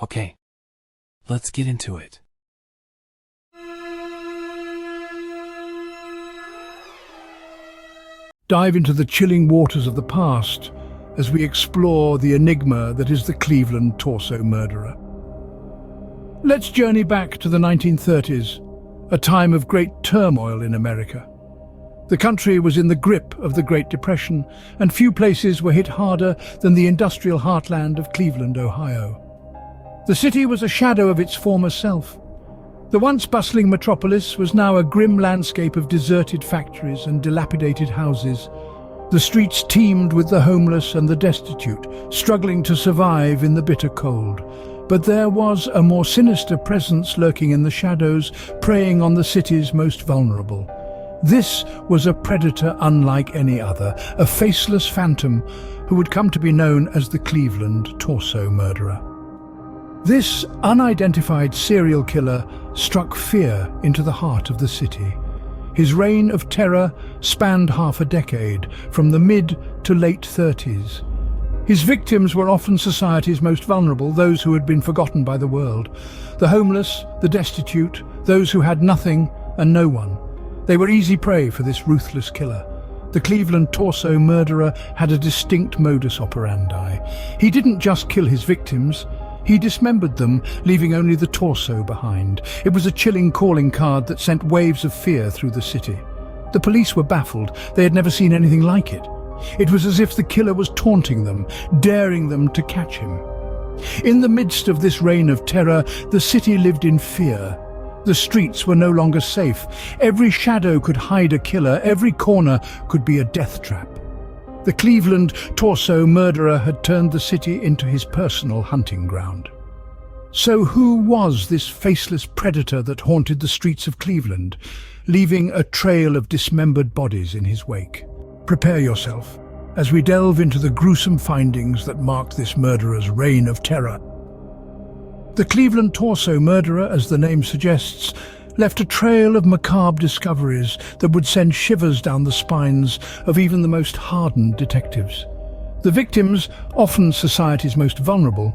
Okay, let's get into it. Dive into the chilling waters of the past as we explore the enigma that is the Cleveland torso murderer. Let's journey back to the 1930s, a time of great turmoil in America. The country was in the grip of the Great Depression, and few places were hit harder than the industrial heartland of Cleveland, Ohio. The city was a shadow of its former self. The once bustling metropolis was now a grim landscape of deserted factories and dilapidated houses. The streets teemed with the homeless and the destitute, struggling to survive in the bitter cold. But there was a more sinister presence lurking in the shadows, preying on the city's most vulnerable. This was a predator unlike any other, a faceless phantom who would come to be known as the Cleveland torso murderer. This unidentified serial killer struck fear into the heart of the city. His reign of terror spanned half a decade, from the mid to late 30s. His victims were often society's most vulnerable, those who had been forgotten by the world. The homeless, the destitute, those who had nothing and no one. They were easy prey for this ruthless killer. The Cleveland torso murderer had a distinct modus operandi. He didn't just kill his victims, he dismembered them, leaving only the torso behind. It was a chilling calling card that sent waves of fear through the city. The police were baffled. They had never seen anything like it. It was as if the killer was taunting them, daring them to catch him. In the midst of this reign of terror, the city lived in fear. The streets were no longer safe. Every shadow could hide a killer. Every corner could be a death trap. The Cleveland torso murderer had turned the city into his personal hunting ground. So who was this faceless predator that haunted the streets of Cleveland, leaving a trail of dismembered bodies in his wake? Prepare yourself as we delve into the gruesome findings that marked this murderer's reign of terror. The Cleveland torso murderer, as the name suggests, left a trail of macabre discoveries that would send shivers down the spines of even the most hardened detectives. The victims, often society's most vulnerable,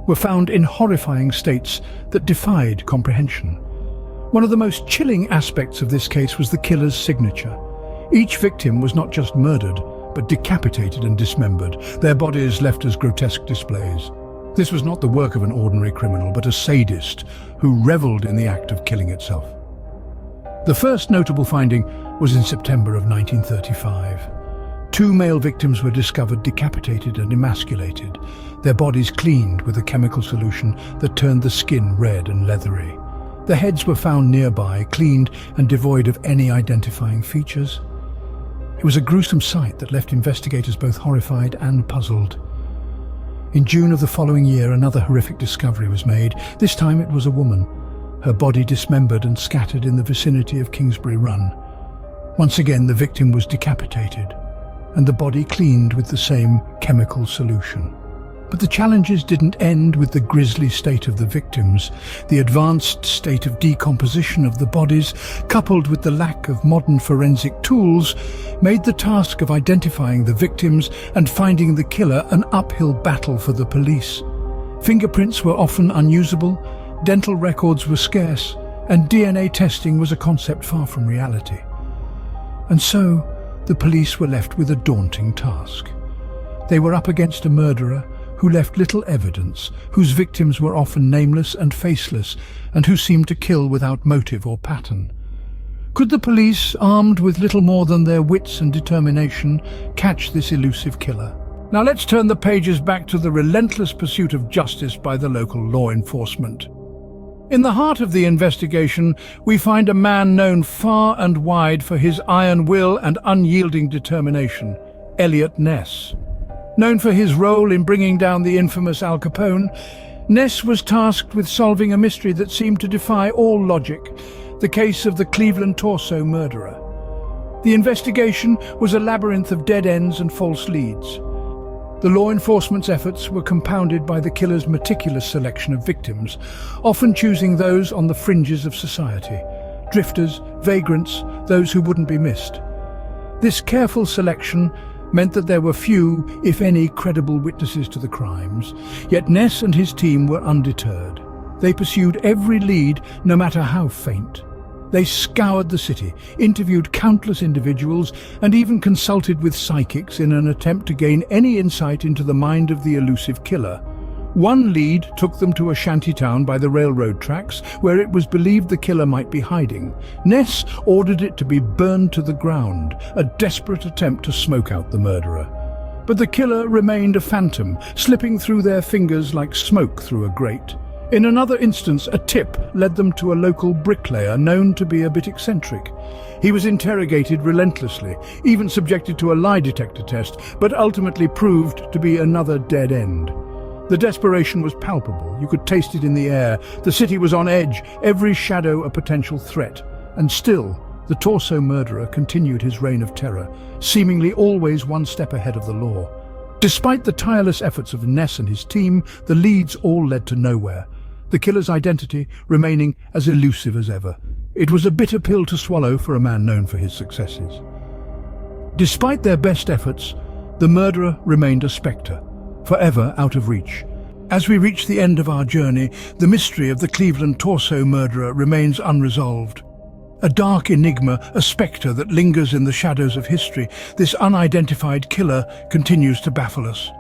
were found in horrifying states that defied comprehension. One of the most chilling aspects of this case was the killer's signature. Each victim was not just murdered, but decapitated and dismembered, their bodies left as grotesque displays. This was not the work of an ordinary criminal, but a sadist who reveled in the act of killing itself. The first notable finding was in September of 1935. Two male victims were discovered decapitated and emasculated, their bodies cleaned with a chemical solution that turned the skin red and leathery. The heads were found nearby, cleaned and devoid of any identifying features. It was a gruesome sight that left investigators both horrified and puzzled. In June of the following year, another horrific discovery was made. This time it was a woman, her body dismembered and scattered in the vicinity of Kingsbury Run. Once again, the victim was decapitated, and the body cleaned with the same chemical solution. But the challenges didn't end with the grisly state of the victims. The advanced state of decomposition of the bodies, coupled with the lack of modern forensic tools, made the task of identifying the victims and finding the killer an uphill battle for the police. Fingerprints were often unusable, dental records were scarce, and DNA testing was a concept far from reality. And so, the police were left with a daunting task. They were up against a murderer who left little evidence, whose victims were often nameless and faceless, and who seemed to kill without motive or pattern. Could the police, armed with little more than their wits and determination, catch this elusive killer? Now let's turn the pages back to the relentless pursuit of justice by the local law enforcement. In the heart of the investigation, we find a man known far and wide for his iron will and unyielding determination, Eliot Ness. Known for his role in bringing down the infamous Al Capone, Ness was tasked with solving a mystery that seemed to defy all logic, the case of the Cleveland torso murderer. The investigation was a labyrinth of dead ends and false leads. The law enforcement's efforts were compounded by the killer's meticulous selection of victims, often choosing those on the fringes of society, drifters, vagrants, those who wouldn't be missed. This careful selection meant that there were few, if any, credible witnesses to the crimes, yet Ness and his team were undeterred. They pursued every lead, no matter how faint. They scoured the city, interviewed countless individuals, and even consulted with psychics in an attempt to gain any insight into the mind of the elusive killer. One lead took them to a shantytown by the railroad tracks, where it was believed the killer might be hiding. Ness ordered it to be burned to the ground, a desperate attempt to smoke out the murderer. But the killer remained a phantom, slipping through their fingers like smoke through a grate. In another instance, a tip led them to a local bricklayer known to be a bit eccentric. He was interrogated relentlessly, even subjected to a lie detector test, but ultimately proved to be another dead end. The desperation was palpable. You could taste it in the air. The city was on edge, every shadow a potential threat. And still, the torso murderer continued his reign of terror, seemingly always one step ahead of the law. Despite the tireless efforts of Ness and his team, the leads all led to nowhere, the killer's identity remaining as elusive as ever. It was a bitter pill to swallow for a man known for his successes. Despite their best efforts, the murderer remained a spectre, forever out of reach. As we reach the end of our journey, the mystery of the Cleveland torso murderer remains unresolved. A dark enigma, a spectre that lingers in the shadows of history, this unidentified killer continues to baffle us.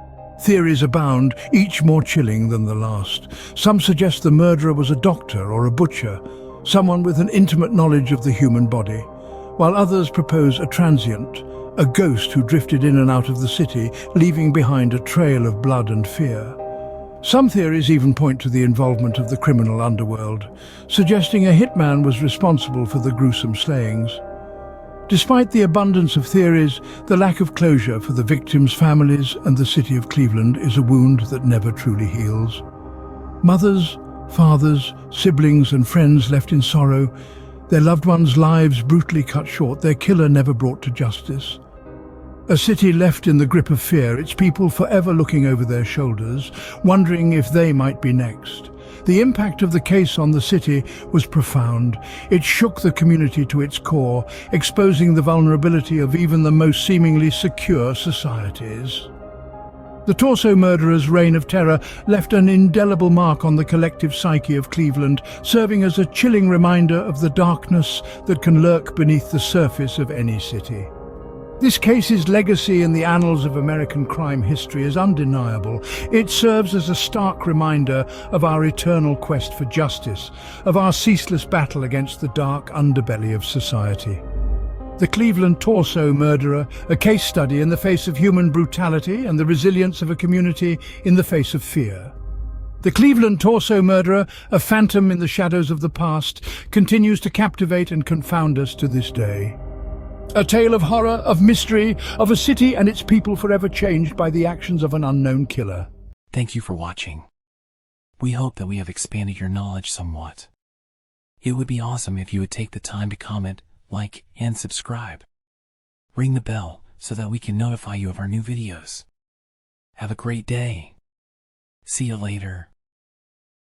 Theories abound, each more chilling than the last. Some suggest the murderer was a doctor or a butcher, someone with an intimate knowledge of the human body, while others propose a transient, a ghost who drifted in and out of the city, leaving behind a trail of blood and fear. Some theories even point to the involvement of the criminal underworld, suggesting a hitman was responsible for the gruesome slayings. Despite the abundance of theories, the lack of closure for the victims' families and the city of Cleveland is a wound that never truly heals. Mothers, fathers, siblings and friends left in sorrow, their loved ones' lives brutally cut short, their killer never brought to justice. A city left in the grip of fear, its people forever looking over their shoulders, wondering if they might be next. The impact of the case on the city was profound. It shook the community to its core, exposing the vulnerability of even the most seemingly secure societies. The torso murderer's reign of terror left an indelible mark on the collective psyche of Cleveland, serving as a chilling reminder of the darkness that can lurk beneath the surface of any city. This case's legacy in the annals of American crime history is undeniable. It serves as a stark reminder of our eternal quest for justice, of our ceaseless battle against the dark underbelly of society. The Cleveland torso murderer, a case study in the face of human brutality and the resilience of a community in the face of fear. The Cleveland torso murderer, a phantom in the shadows of the past, continues to captivate and confound us to this day. A tale of horror, of mystery, of a city and its people forever changed by the actions of an unknown killer. Thank you for watching. We hope that we have expanded your knowledge somewhat. It would be awesome if you would take the time to comment, like, and subscribe. Ring the bell so that we can notify you of our new videos. Have a great day. See you later.